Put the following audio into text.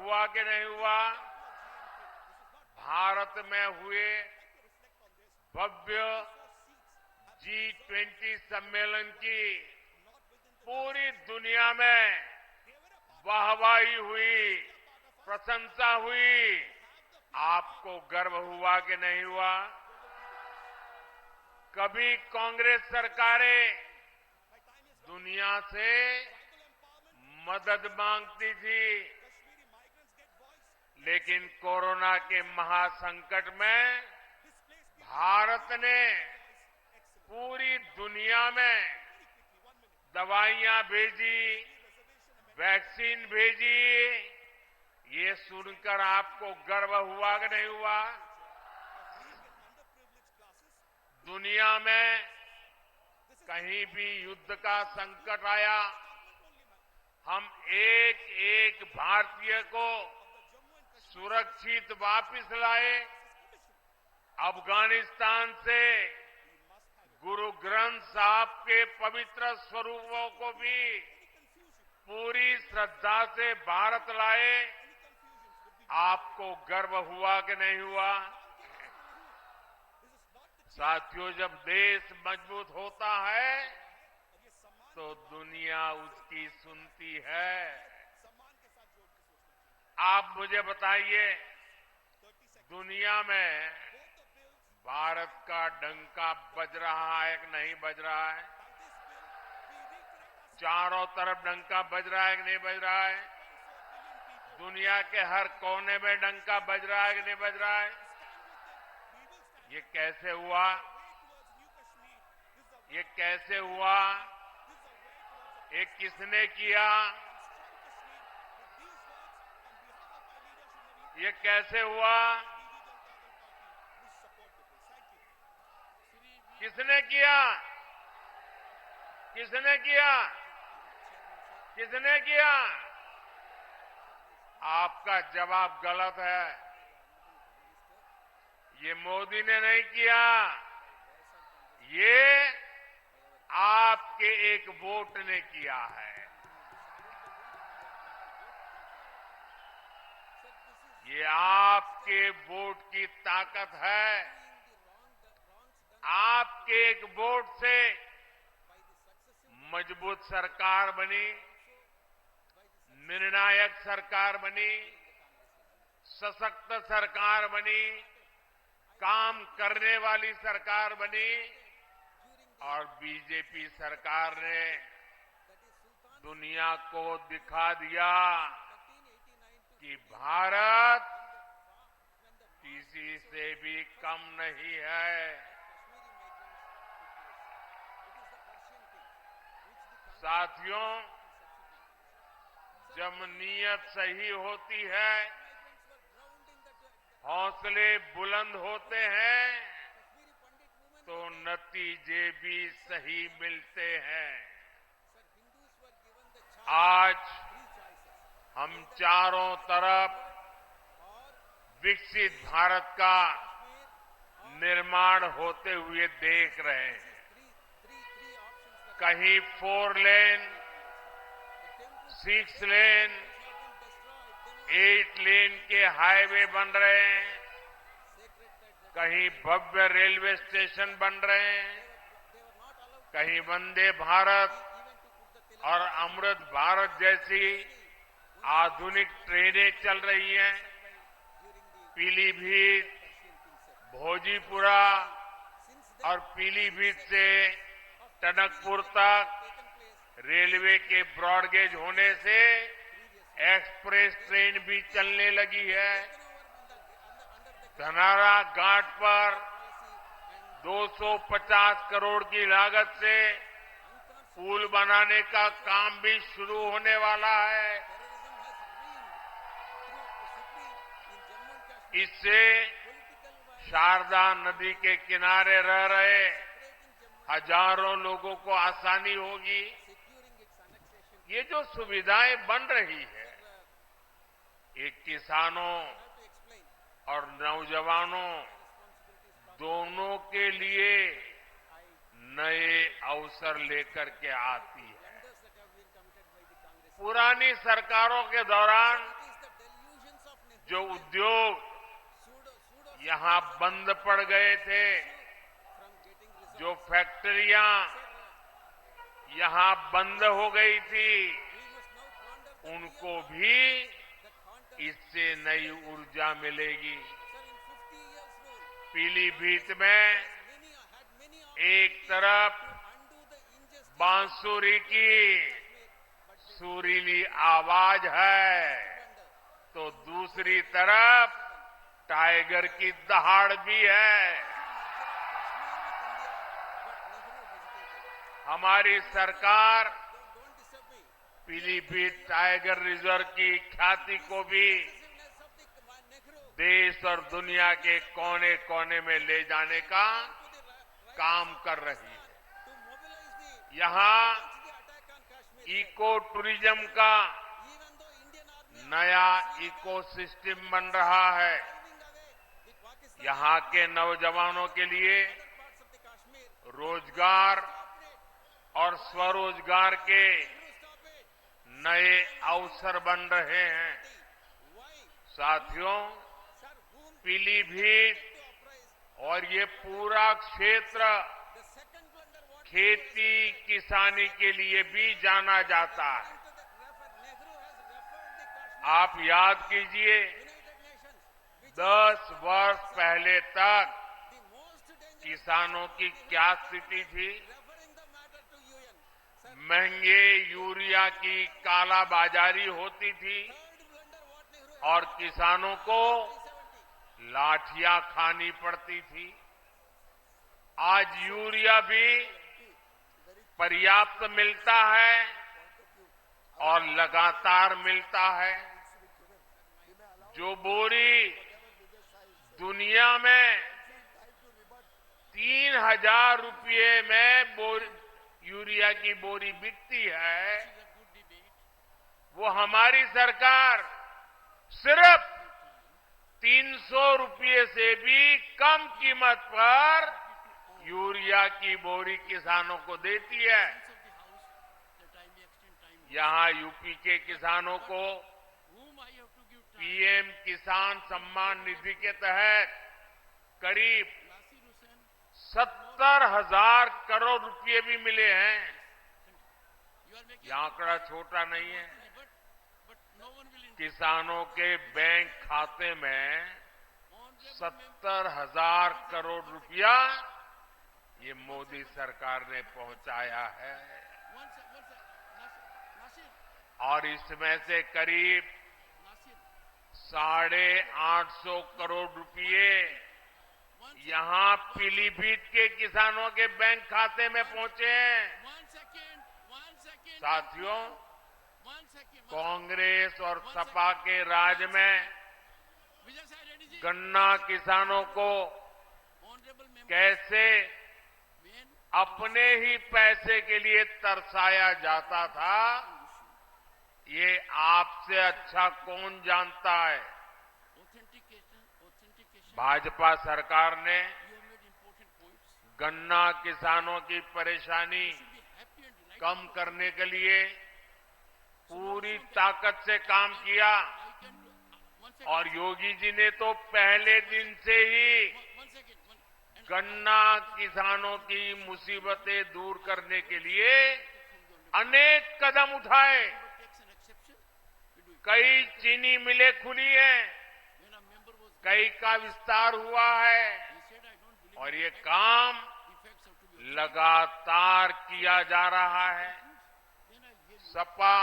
हुआ कि नहीं हुआ? भारत में हुए भव्य G20 सम्मेलन की पूरी दुनिया में वाहवाही हुई, प्रशंसा हुई। आपको गर्व हुआ कि नहीं हुआ? कभी कांग्रेस सरकारें दुनिया से मदद मांगती थी, लेकिन कोरोना के महासंकट में भारत ने पूरी दुनिया में दवाइयां भेजी, वैक्सीन भेजी। ये सुनकर आपको गर्व हुआ कि नहीं हुआ? दुनिया में कहीं भी युद्ध का संकट आया, हम एक एक भारतीय को सुरक्षित वापस लाए। अफगानिस्तान से गुरु ग्रंथ साहब के पवित्र स्वरूपों को भी पूरी श्रद्धा से भारत लाए। आपको गर्व हुआ कि नहीं हुआ? साथियों, जब देश मजबूत होता है तो दुनिया उसकी सुनती है। आप मुझे बताइए, दुनिया में भारत का डंका बज रहा है कि नहीं बज रहा है? चारों तरफ डंका बज रहा है कि नहीं बज रहा है? दुनिया के हर कोने में डंका बज रहा है कि नहीं बज रहा है? ये कैसे हुआ? ये कैसे हुआ? ये किसने किया? ये कैसे हुआ? किसने किया? किसने किया? किसने किया? आपका जवाब गलत है। ये मोदी ने नहीं किया, ये आपके एक वोट ने किया है। ये आपके वोट की ताकत है। आपके एक वोट से मजबूत सरकार बनी, निर्णायक सरकार बनी, सशक्त सरकार बनी, काम करने वाली सरकार बनी। और बीजेपी सरकार ने दुनिया को दिखा दिया कि भारत किसी से भी कम नहीं है। साथियों, जब नीयत सही होती है, हौसले बुलंद होते हैं, तो नतीजे भी सही मिलते हैं। आज हम चारों तरफ विकसित भारत का निर्माण होते हुए देख रहे हैं। कहीं 4 लेन, 6 लेन, 8 लेन के हाईवे बन रहे हैं। कहीं भव्य रेलवे स्टेशन बन रहे हैं। कहीं वंदे भारत और अमृत भारत जैसी आधुनिक ट्रेनें चल रही हैं। पीलीभीत, भोजीपुरा और पीलीभीत से टनकपुर तक रेलवे के ब्रॉडगेज होने से एक्सप्रेस ट्रेन भी चलने लगी है। धनारा घाट पर 250 करोड़ की लागत से पुल बनाने का काम भी शुरू होने वाला है। इससे शारदा नदी के किनारे रह रहे हजारों लोगों को आसानी होगी। ये जो सुविधाएं बन रही है, ये किसानों और नौजवानों दोनों के लिए नए अवसर लेकर के आती है। पुरानी सरकारों के दौरान जो उद्योग यहां बंद पड़ गए थे, जो फैक्ट्रियां यहां बंद हो गई थी, उनको भी इससे नई ऊर्जा मिलेगी। पीलीभीत में एक तरफ बांसुरी की सुरीली आवाज है, तो दूसरी तरफ टाइगर की दहाड़ भी है। हमारी सरकार पीलीभीत टाइगर रिजर्व की ख्याति को भी देश और दुनिया के कोने कोने में ले जाने का काम कर रही है। यहां इको टूरिज्म का नया इकोसिस्टम बन रहा है। यहां के नौजवानों के लिए रोजगार और स्वरोजगार के नए अवसर बन रहे हैं। साथियों, पीलीभीत और ये पूरा क्षेत्र खेती किसानी के लिए भी जाना जाता है। आप याद कीजिए, 10 वर्ष पहले तक किसानों की क्या स्थिति थी। महंगे यूरिया की कालाबाजारी होती थी और किसानों को लाठियां खानी पड़ती थी। आज यूरिया भी पर्याप्त मिलता है और लगातार मिलता है। जो बोरी दुनिया में 3,000 रुपये में यूरिया की बोरी बिकती है, वो हमारी सरकार सिर्फ 300 रुपये से भी कम कीमत पर यूरिया की बोरी किसानों को देती है। यहां यूपी के किसानों को पीएम किसान सम्मान निधि के तहत करीब 70,000 करोड़ रुपए भी मिले हैं। यह आंकड़ा छोटा नहीं है। किसानों के बैंक खाते में 70,000 करोड़ रुपया ये मोदी सरकार ने पहुंचाया है और इसमें से करीब 850 करोड़ रुपये यहां पीलीभीत के किसानों के बैंक खाते में पहुंचे हैं। साथियों, कांग्रेस और सपा के राज में गन्ना किसानों को कैसे अपने ही पैसे के लिए तरसाया जाता था, ये आपसे अच्छा कौन जानता है। भाजपा सरकार ने गन्ना किसानों की परेशानी कम करने के लिए पूरी ताकत से काम किया और योगी जी ने तो पहले दिन से ही गन्ना किसानों की मुसीबतें दूर करने के लिए अनेक कदम उठाए। कई चीनी मिलें खुली हैं, कई का विस्तार हुआ है और ये काम लगातार किया जा रहा है। सपा